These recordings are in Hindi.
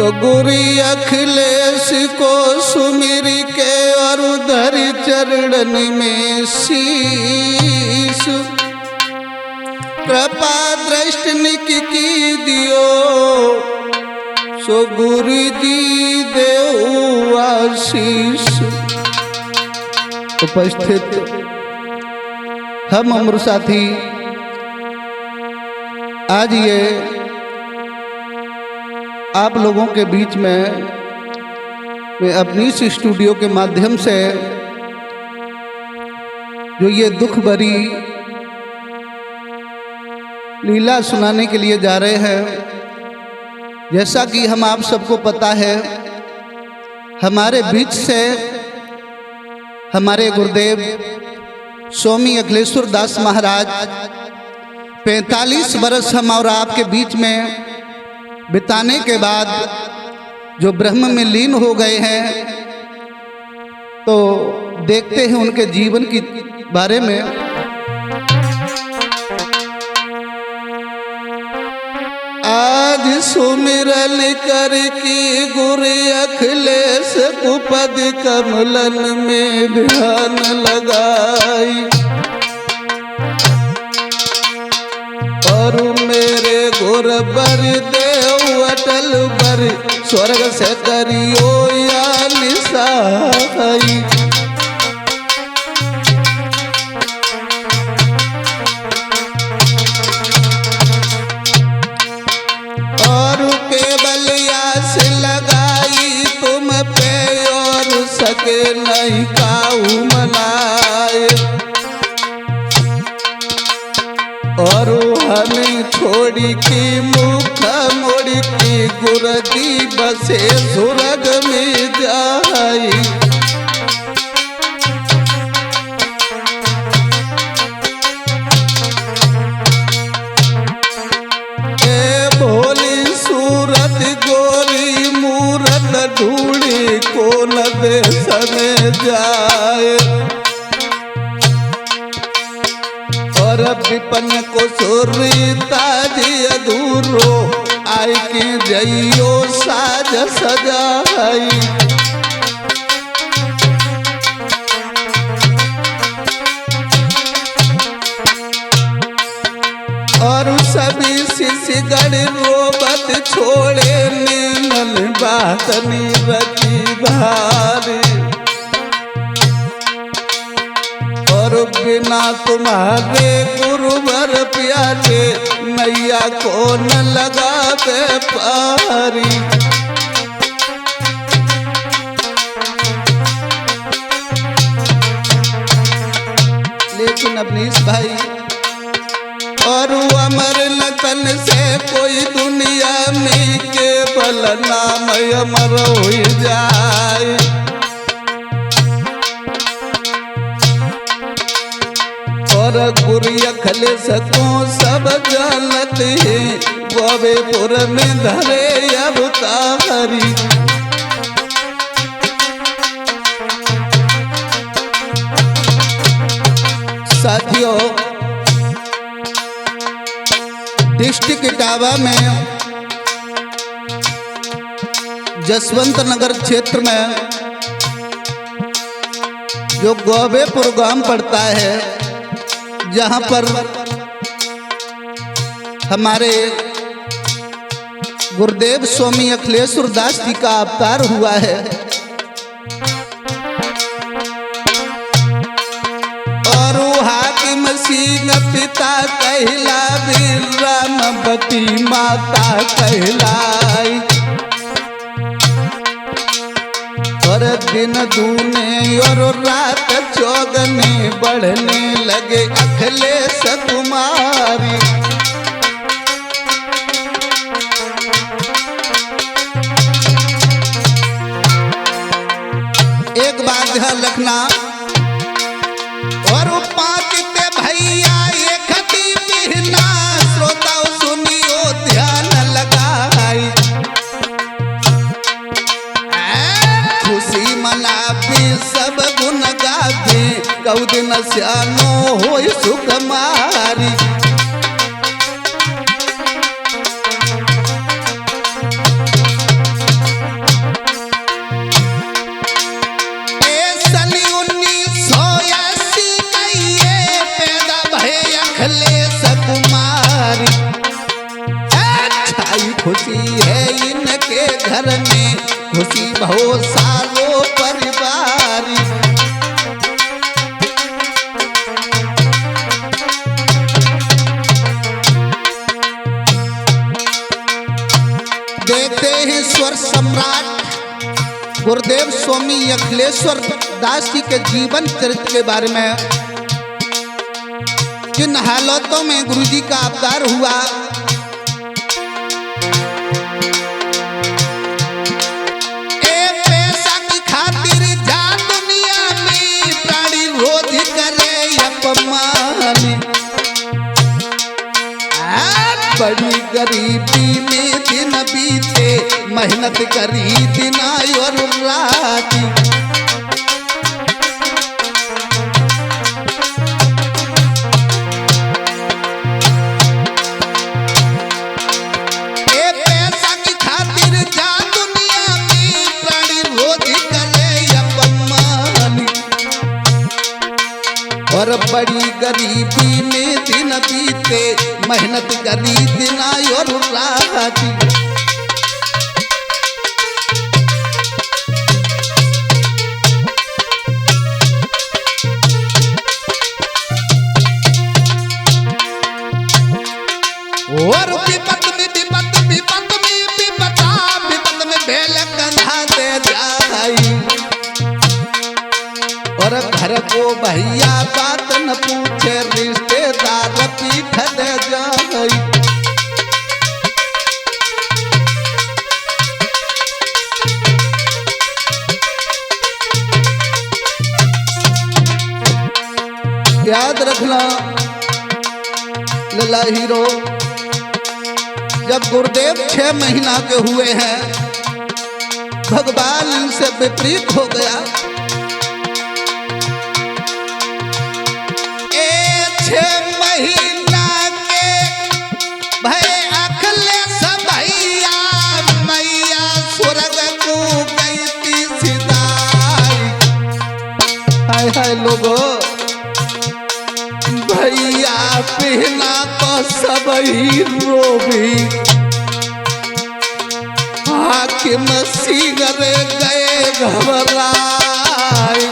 तो गुरी अखिलेश को सुमिर के और धरि चरणन में शीश। कृपा दृष्टि की दियो सो गुरु जी देव आशीष। उपस्थित हम अमर साथी आज ये आप लोगों के बीच में मैं अपनी इस स्टूडियो के माध्यम से जो ये दुख भरी लीला सुनाने के लिए जा रहे हैं। जैसा कि हम आप सबको पता है, हमारे बीच से हमारे गुरुदेव स्वामी अखिलेश्वर दास महाराज 45 वर्ष हम और आपके बीच में बिताने के बाद जो ब्रह्म में लीन हो गए हैं, तो देखते हैं उनके जीवन के बारे में। आज सुमिरन कर की गुरु अखिलेश कुपद कमलन में ध्यान लगाई। और मेरे गुर बर देव अटल बर स्वर्ग से करियो या निसाई। और केवल आस लगाई तुम पे और सके नहीं काऊ मनाए। और हमें छोड़ी की मुख मोड़ी की गुरजी बसे सुरग में जाई। ए भोली सूरत गोरी मूरत ढूंढी को न देश में जाए। और विपन को सुरी ताजी अधूरो आई की जइयो साज सजाई। और सभी शिशगढ़ रोबत छोड़े नीनल बात नीरती भारी। और बिना तुम्हारे गुरुवर प्यारे नैया को न लगावे पारी। लेकिन अवनीश भाई और अमर लतन से कोई दुनिया में केवल नाम अमर हो जाए। और गुरु अखिलेश को सब जानते हैं, गोवेपुर में धरे अवतारी। साथियों, डिस्ट्रिक्ट इटावा में जसवंत नगर क्षेत्र में जो गोवेपुर गांव पड़ता है, जहां पर हमारे गुरुदेव स्वामी अखिलेश्वर दास जी का अवतार हुआ है। और हाकिम सिंह पिता कहला वीर रामवती माता कहलाई। और दिन दूने और रात चौगने बढ़ने लगे अखिलेश कुमारी। एक बात ध्यान रखना, और पाँचते भैया एक खती बिहना श्रोताओ सुनियो ध्यान लगाई। खुशी मनाबी सब गुण गाबी कऊ दिन स्यानो होई सुकुमारी। घर में खुशी भो सारो परिवार। देखते हैं स्वर सम्राट गुरुदेव स्वामी अखिलेश्वर दास जी के जीवन चरित्र के बारे में। जिन हालातों में गुरुजी का अवतार हुआ, पैसा की खातिर जा दुनिया में प्राणी रोध करे अपमान। बड़ी गरीबी में दिन बीते मेहनत करी दिन और रात। पैसा की खातिर जा दुनिया में प्राणी रोज करे अपमान। और बड़ी गरीबी में दिन बीते मेहनत करी दिन और रात। और विपत में भेल कंधा दे जाई। और घर को भैया बात न पूछे रिश्तेदार पीठ दे जाई। याद रखना लला हीरो, जब गुरुदेव 6 महीना के हुए हैं, भगवान इनसे विपरीत हो गया। 6 महीना के भय अखिलेश भैया, मैया स्वर्ग को गई थी सिधाई। हाय हाय लोगो, भैया पहना तो सब ही रोबी। हाकिम सिंगर गए घबराए।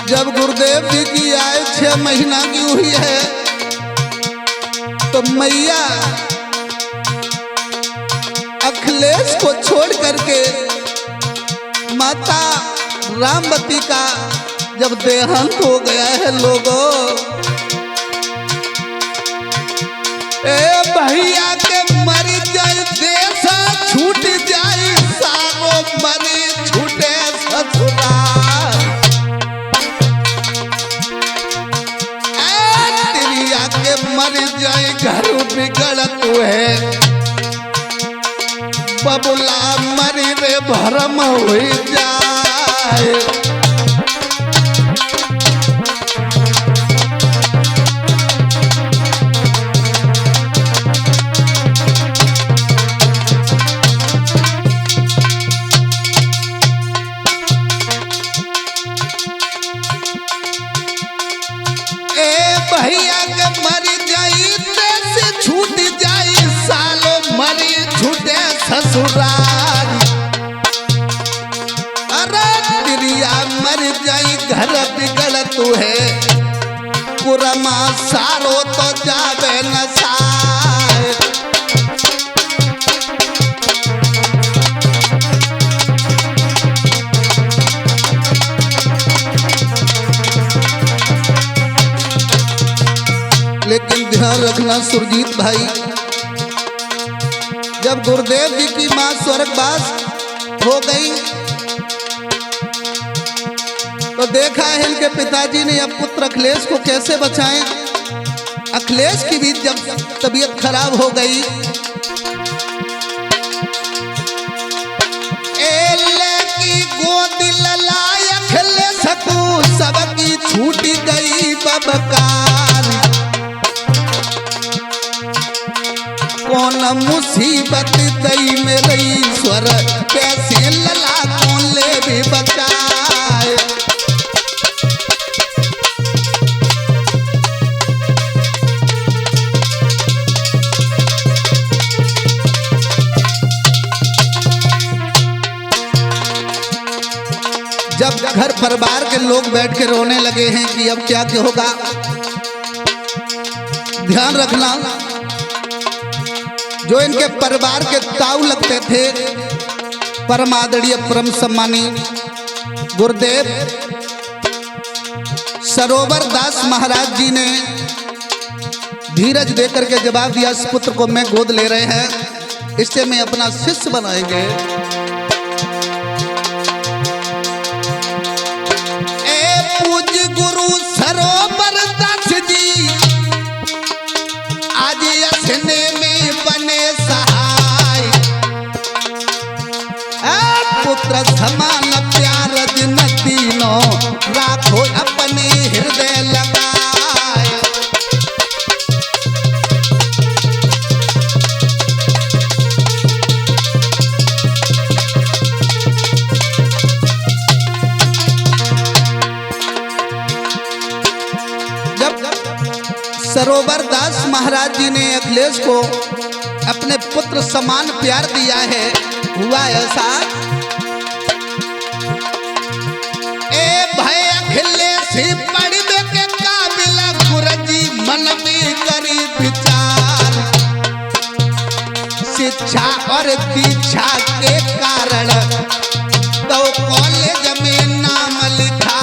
जब गुरुदेव जी की आयु 6 महीना की हुई है, तो मैया अखिलेश को छोड़ करके माता रामवती का जब देहांत हो गया है लोगों, भैया के मर जाए देश छूट जाए सारो मरे छूटे ससुराल। के मर जाए घर बिगड़त है, बबुला मरी रे भरम हो जाए। भैया के मर जाई से छूट जाई सालो मरी छूटे ससुराल। अरे तिरिया मर जाई घर बिगड़ तू है, पुरमा सारो तो जावे न साए। लेकिन ध्यान रखना सुरजीत भाई, जब गुरुदेव जी की मां स्वर्गवास हो गई, तो देखा है इनके पिताजी ने अब पुत्र अखिलेश को कैसे बचाएं। अखिलेश की भी जब तबीयत खराब हो गई, की गोद ललाई अखिलेश को सबकी छूट गई बबकार। कौन मुसीबत दई में रही ईश्वर कैसे लला कौन ले भी बचाए। जब घर परिवार के लोग बैठ के रोने लगे हैं कि अब क्या क्या होगा, ध्यान रखना जो इनके परिवार के ताऊ लगते थे परम आदरणीय परम सम्मानी गुरुदेव सरोवर दास महाराज जी ने धीरज देकर के जवाब दिया, इस पुत्र को मैं गोद ले रहे हैं, इससे मैं अपना शिष्य बनाएंगे। गुरु सरोवर दास जी आज असने में बने सहाय, पुत्र समान प्यार दिन तीनों राखो अपने हृदय लगाए। सरोवर दास महाराज जी ने अखिलेश को अपने पुत्र समान प्यार दिया है, हुआ ऐसा ए भाई अखिलेश पढ़ने के काबिल गुरुजी मन में करी विचार, शिक्षा और दीक्षा के कारण तो कॉलेज में नाम लिखा।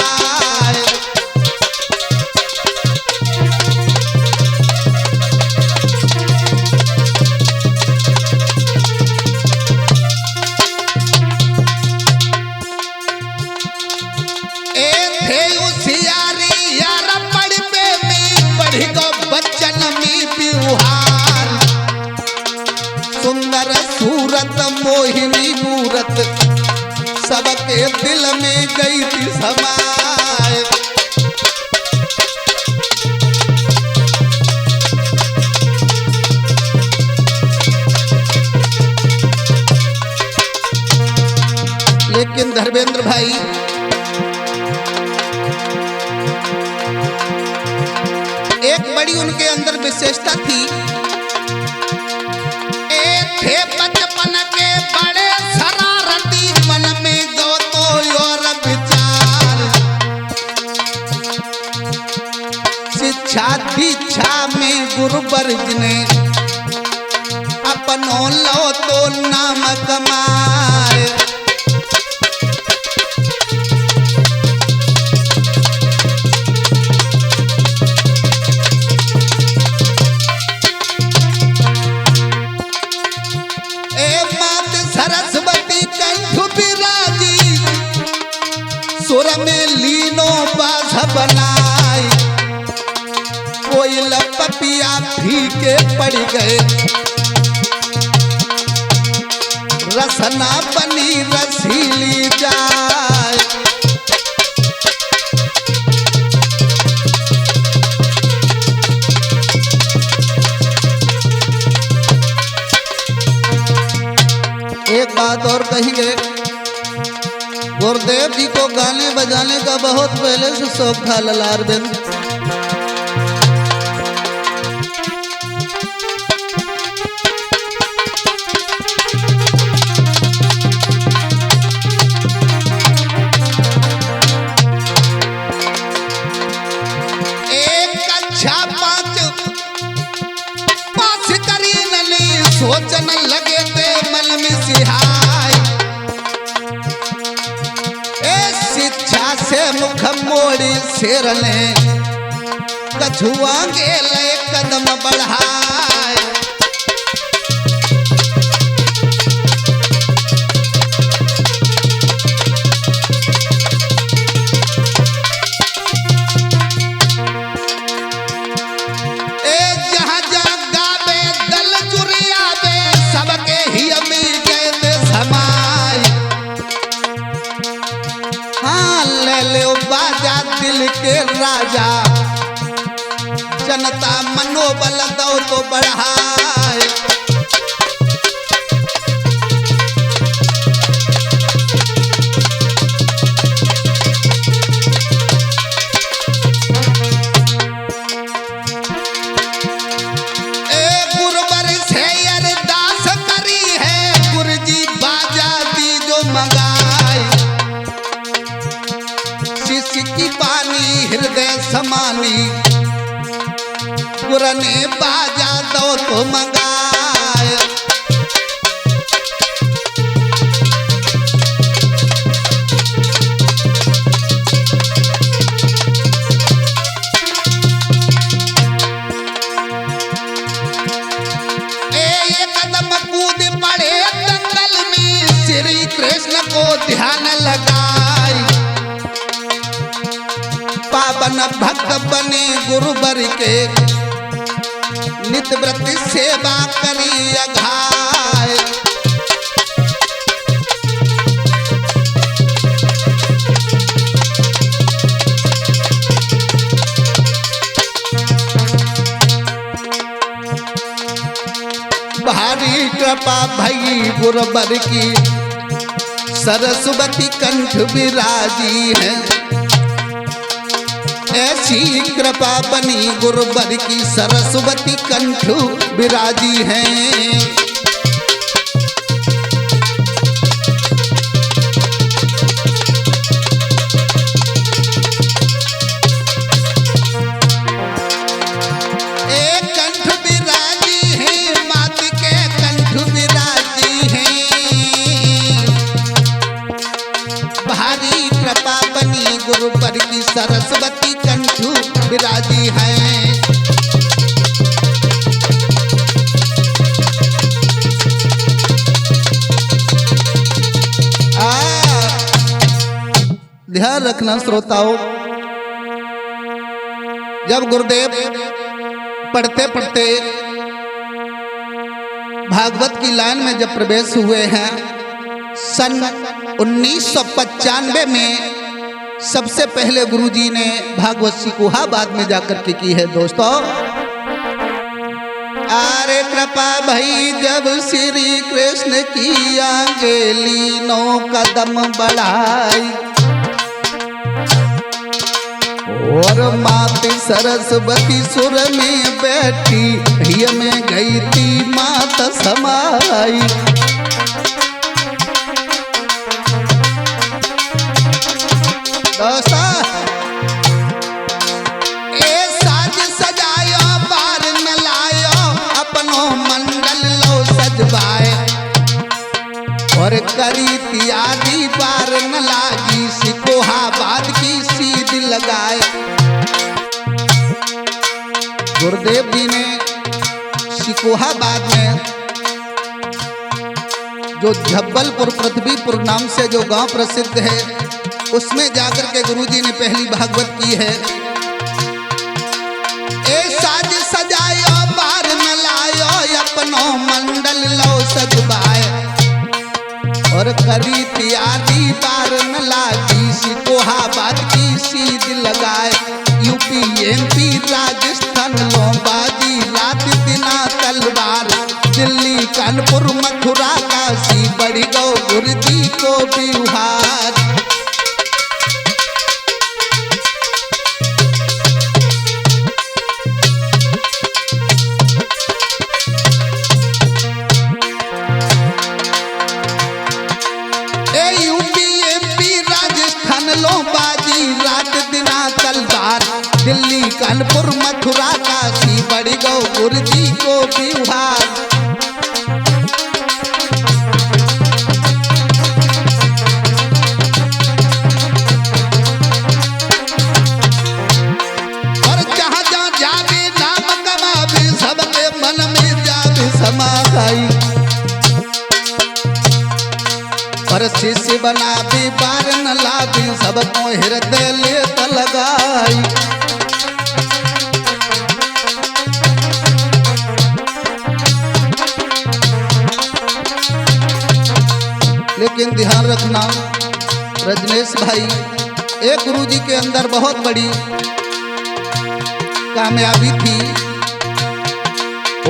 सुंदर सूरत मोहिनी मूरत सबके दिल में गई थी समाए। लेकिन धर्मेंद्र भाई एक बड़ी उनके अंदर विशेषता थी, थे बचपन के बड़े शरारती, मन में गो तो और विचार, शिक्षा दीक्षा में गुरुवर्ग ने अपनों लो तो नाम कमाए। सुर में लीनो बाज बनाई, कोई लपपिया फीके पड़ गए, रसना बनी रसीली जाए। एक बात और कहेंगे, गुरुदेव जी को गाने बजाने का बहुत पहले से शौक था ललारबिंद। एक कक्षा पास करी नली सोचन लगे थे मन में सिहाय, से मुख मोड़ी शेर ले कछुआ गेले कदम बढ़ाए। जहाँ जहाँ गावे दल चुरिया बे सबके ही अमीर कहते समाय। हाँ ले ले बाजा दिल के राजा, जनता मनोबल दो तो बढ़ाए। डगमगाई, शिष्य की बानी हृदय समानी, गुरु ने बाजा दो तो मंगाए। श्री कृष्ण को ध्यान लगाई, पावन भक्त बने गुरुवर के, नित्य व्रत सेवा करी अघाय। भारी कृपा भई गुरुवर की, सरस्वती कंठ विराजी है। ऐसी कृपा बनी गुरुवर की, सरस्वती कंठ विराजी है। एक कंठ विराजी है, मात के कंठ विराजी है। भारी कृपा बनी गुरुवर की, सरस्वती कंठ विराजी है। ध्यान रखना श्रोताओं, जब गुरुदेव पढ़ते पढ़ते भागवत की लाइन में जब प्रवेश हुए हैं, सन 1995 में सबसे पहले गुरुजी ने भागवत सिकोहाबाद में जाकर के की है दोस्तों। आरे कृपा भई जब श्री कृष्ण की आगे लीनों कदम बढ़ाई, और मात सरस्वती सुर में बैठी, हिय में गई थी मात समाई। ए साज सजायो बार न लायो, अपनो मंडल लो सजवाए, और करी तियारी बार न लागी, सिकोहाबाद की सीध लगाए। गुरुदेव जी ने सिकोहाबाद में जो जब्बलपुर पृथ्वीपुर नाम से जो गांव प्रसिद्ध है, उसमें जाकर के गुरुजी ने पहली भागवत की है। ए साज सजायो बार न लायो, अपनो मंडल लो सजवाए, और करी तियारी बार न लागी, सिकोहाबाद की सीध लगाए। यूपी एमपी राजस्थान लो बाजी, रात दिना तलवार, दिल्ली कानपुर मथुरा काशी, बढ़ गो गुरुजी को बिहार। दिल्ली कानपुर मथुरा काशी, बढ़ गो गुरुजी को बिहार। और जहाँ जहाँ जावे नाम कमावे, सबके मन में जावे समाई, और शिष्य बनावे बार न लावे, सबको हृदय ले लगाई। लेकिन ध्यान रखना रजनेश भाई, एक गुरुजी के अंदर बहुत बड़ी कामयाबी थी,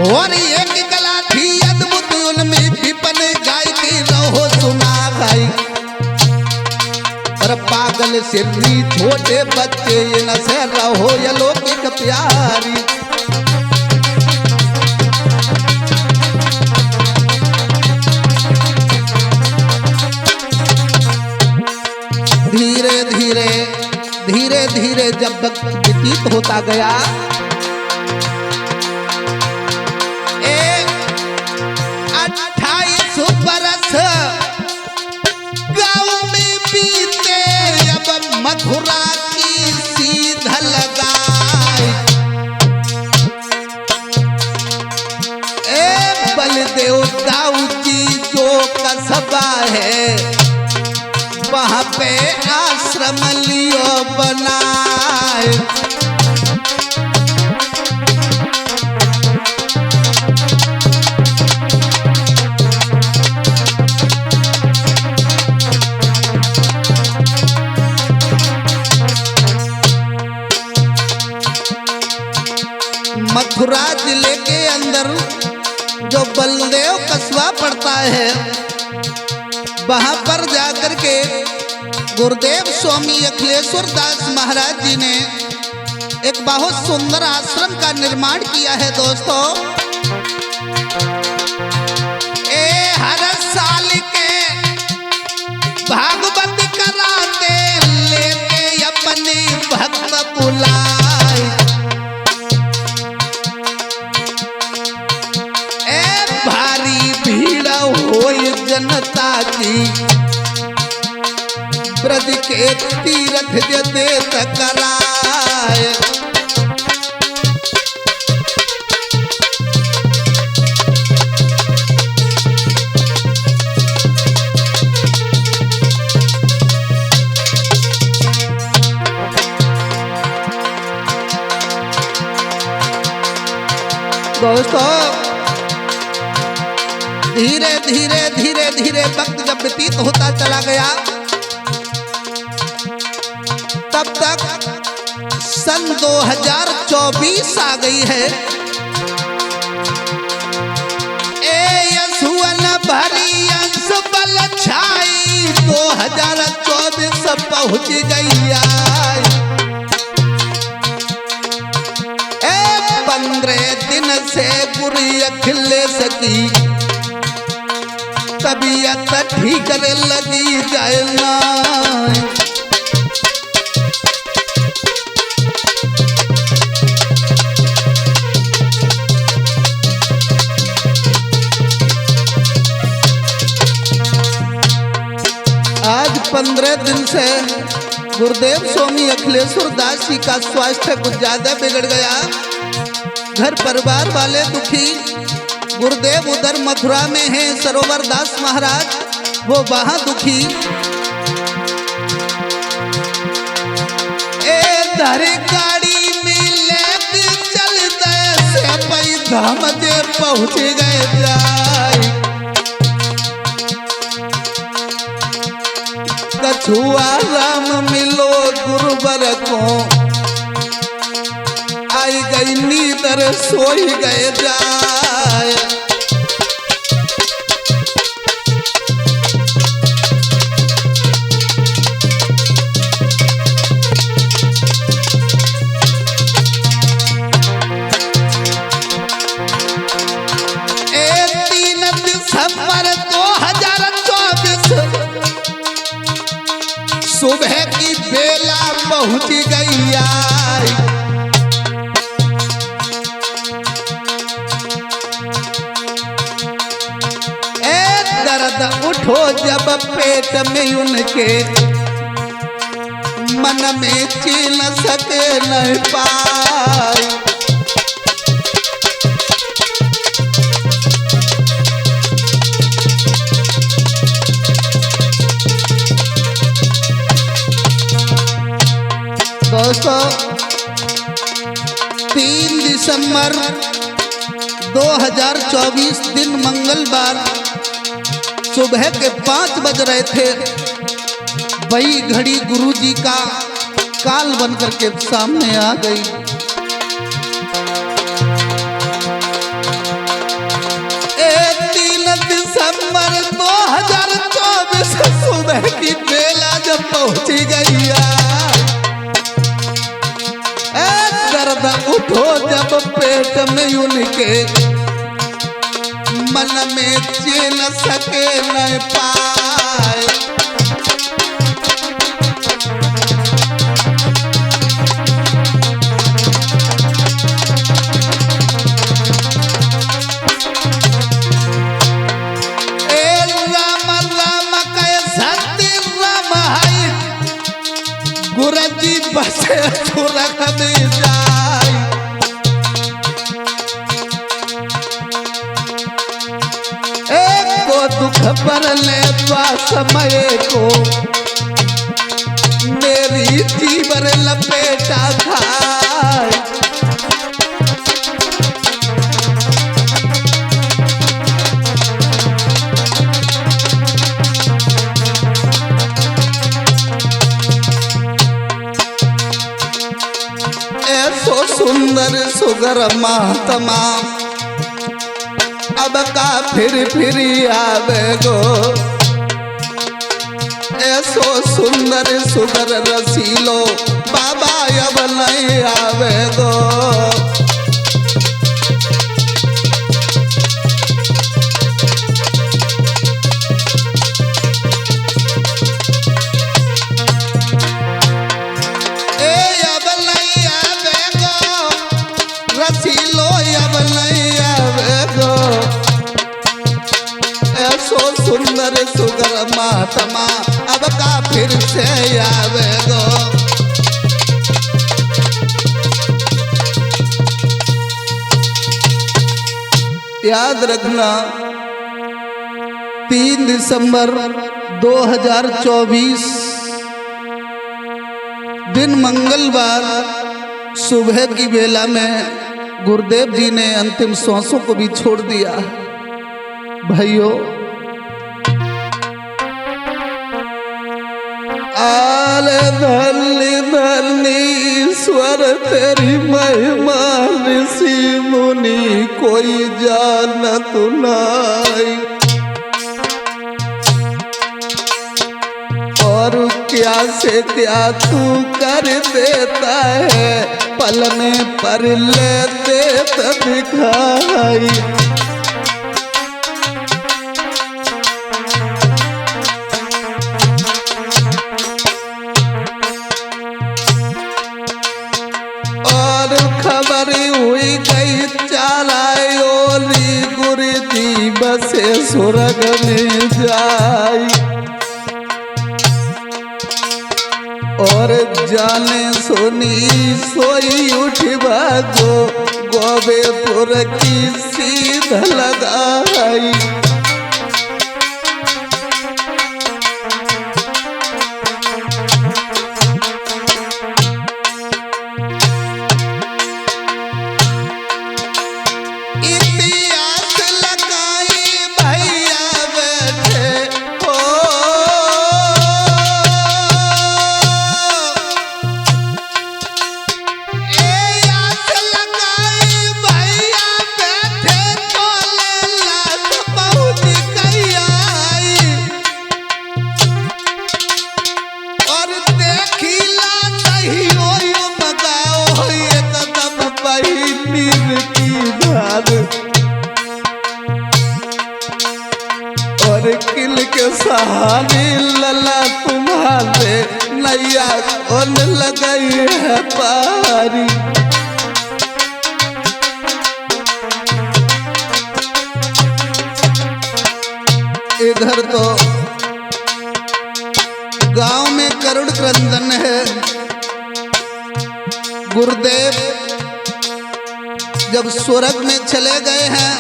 और एक कला थी अद्भुत उनमें, विपन गाय की रहो सुना गाई। और पागल सिर्री छोटे बच्चे ये न से रहो ये लौकिक प्यारी। धीरे धीरे धीरे जब वक्त व्यतीत होता गया, 28 बरस गाँव में बीते, अब मथुरा की सीध लगाई। बलदेव दाऊ जी जो कस्बा है, वहाँ पे आश्रम लियो बनाए। मथुरा जिले के अंदर जो बलदेव कस्बा पड़ता है, वहां पर जाकर के गुरुदेव स्वामी अखिलेश्वर दास महाराज जी ने एक बहुत सुंदर आश्रम का निर्माण किया है। दोस्तों, हर साल के भागवत कराते लेके अपने भक्त बुलाए। भारी भीड़ होई जनता की, ब्रज के तीर्थ देत कराए। दोस्तों, धीरे धीरे धीरे धीरे वक्त जब व्यतीत होता चला गया, तब तक सन 2024 आ गई है। यशुवन भरी अंश बल छाई, 2024 पहुंच गई। 15 दिन से गुरु अखिलेश की तबीयत ठीक लगी जाए ना। आज 15 दिन से गुरुदेव स्वामी अखिलेश्वर दास जी का स्वास्थ्य कुछ ज्यादा बिगड़ गया। घर परिवार वाले दुखी। गुरुदेव उधर मथुरा में हैं, सरोवर दास महाराज, वो वहां दुखी। धरी गाड़ी में लेके चलते से पई धाम जे पहुंच गए जाए। कछुआ राम मिलो गुरुवर को, आई गई नींदर सोई गए जाए। सुबह की बेला पहुंच गई। दर्द उठो जब पेट में उनके, मन में चीन सके नहीं पाए। दोस्तों, 3 दिसंबर 2024 दिन मंगलवार सुबह के 5 बज रहे थे। वही घड़ी गुरुजी का काल बनकर के सामने आ गई। 3 दिसंबर 2024 सुबह की बेला जब पहुंची गई। दर्द उठो जब पेट में उनके, मन में चैन सके न पाए। सूरज बसे सुरग में जाए। एक को दुख पर ले समय को मेरी जीवन लपेटा था। ऐसो सुंदर सुगर महात्मा अब का फिर आवे गो। ऐसो सुंदर सुगर रसीलो बाबा अब नहीं आवे गो। रसीलो अब नहीं आवे गो। ऐसो सुंदर सुगर महात्मा अब का फिर से आवे गो। याद रखना 3 दिसंबर 2024 दिन मंगलवार सुबह की बेला में गुरुदेव जी ने अंतिम सांसों को भी छोड़ दिया। भाइयों, आले धरली धरनी ईश्वर तेरी महिमा ऋषि मुनि कोई जानत नहीं। और क्या से क्या तू कर देता है पलने पर लेते तो दिखाई। और खबर हुई गई चालाए ओली गुरु जी बसे स्वर्ग में जाई। और जाने सोनी सोई उठवा गो गोबेपुर की सीध लगाई। इतिहास लगाई भैया बैठे हो। और किल के सहारे लला तुम्हारे नैया कौन लगाई है पारी। इधर तो गांव में करुण क्रंदन है। गुरुदेव जब स्वर्ग में चले गए हैं,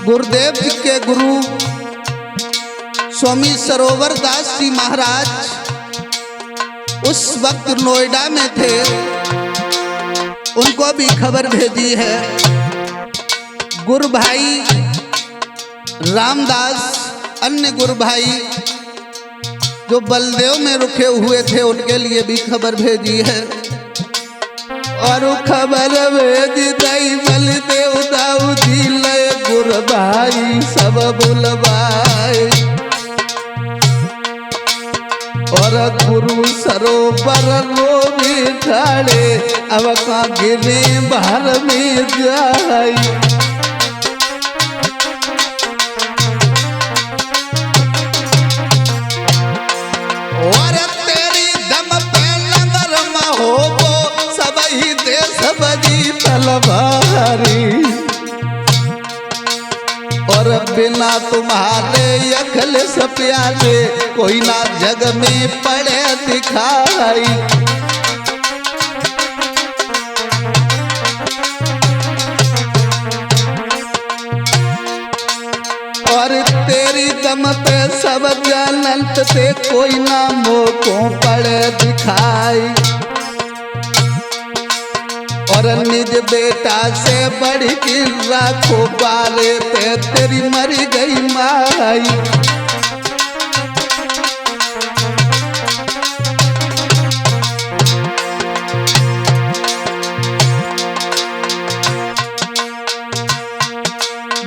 गुरुदेव जी के गुरु स्वामी सरोवर दास जी महाराज उस वक्त नोएडा में थे। उनको भी खबर भेजी है। गुरु भाई रामदास अन्य गुरु भाई जो बलदेव में रुके हुए थे उनके लिए भी खबर भेजी है। और खबर भेज दई बलदेव दाऊ जी लय गुरु भाई सब बुलवाए। और गुरु सरोवर रो बिठाड़े अब का गिरे बाहर में जाई। और तेरी दम पे लंगर हो सब ही देश बजी तलवारी। और बिना तुम्हारे अखिलेश प्यारे कोई ना जग में पड़े दिखाई। और तेरी दम पे सब जानत थे कोई ना मोको पड़े दिखाई। और निज बेटा से बढ़ के राखो बारे पे तेरी मरी गई माई।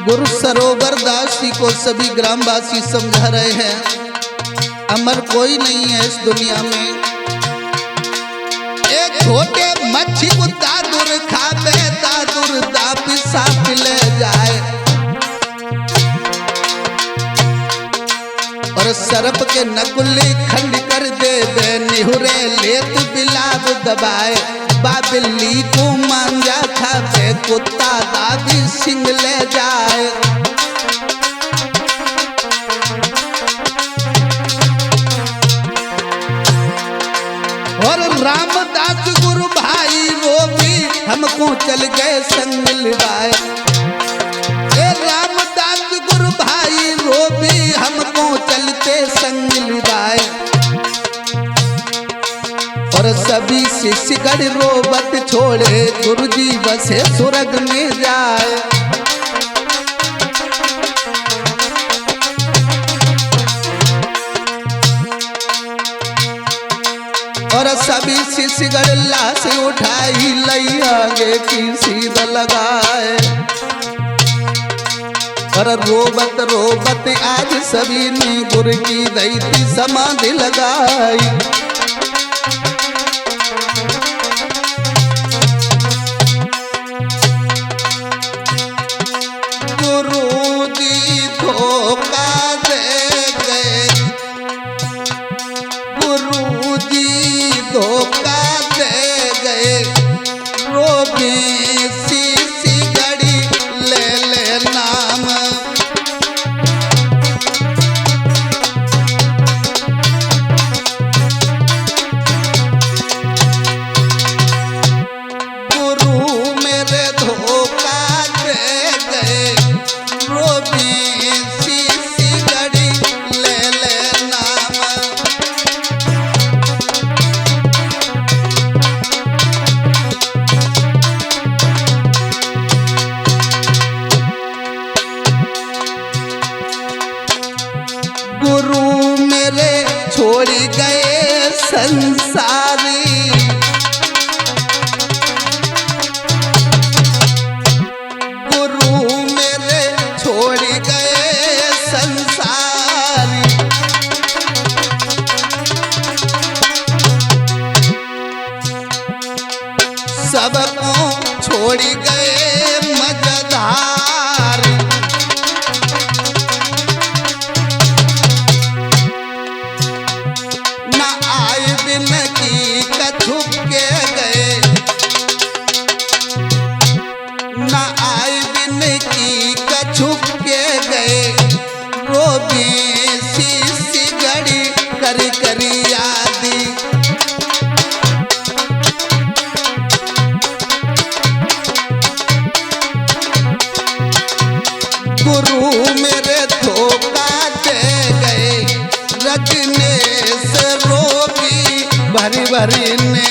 गुरु सरोवर दास जी को सभी ग्रामवासी समझा रहे हैं, अमर कोई नहीं है इस दुनिया में। एक छोटे मच्छी को दादुर खावे, दादुर दापी साफ ले जाए। और सरप के नकुली खंड कर दे बे निहुरे लेत बिलाब दबाए। बाबिल्ली को मांझा खावे कुत्ता दाबी सिंह ले जाए। और रामदास गुरु भाई रोगी हमको चल गए संग लिवाए। रामदास गुरु भाई रोगी हमको चलते संग लिवाए। और सभी शिष्यगण रोबत छोड़े गुरुजी बसे स्वर्ग में जाए। और सभी शिष्यगण लाश उठाई लई आगे की सीध लगाए। और रोबत रोबत आज सभी ने गुरु की दैती समाधि लगाई। गुरु जी धोखा दे गए, गुरु जी धोखा दे गए। रोगी सी घड़ी ले ले नाम। गुरु मेरे धोखा दे गए। रोगी सी घड़ी ले ले नाम। गुरु मेरे छोड़ गए संसारी। गुरु मेरे छोड़ गए संसारी। सबको छोड़ गए मजधार। ना आए बिन की कछु के गए। ना आए बिन की कछु के गए। रोगी सी घड़ी करी करी यादी। गुरु मेरे धोखा दे गए। रजनीश रोगी भरी भरी ने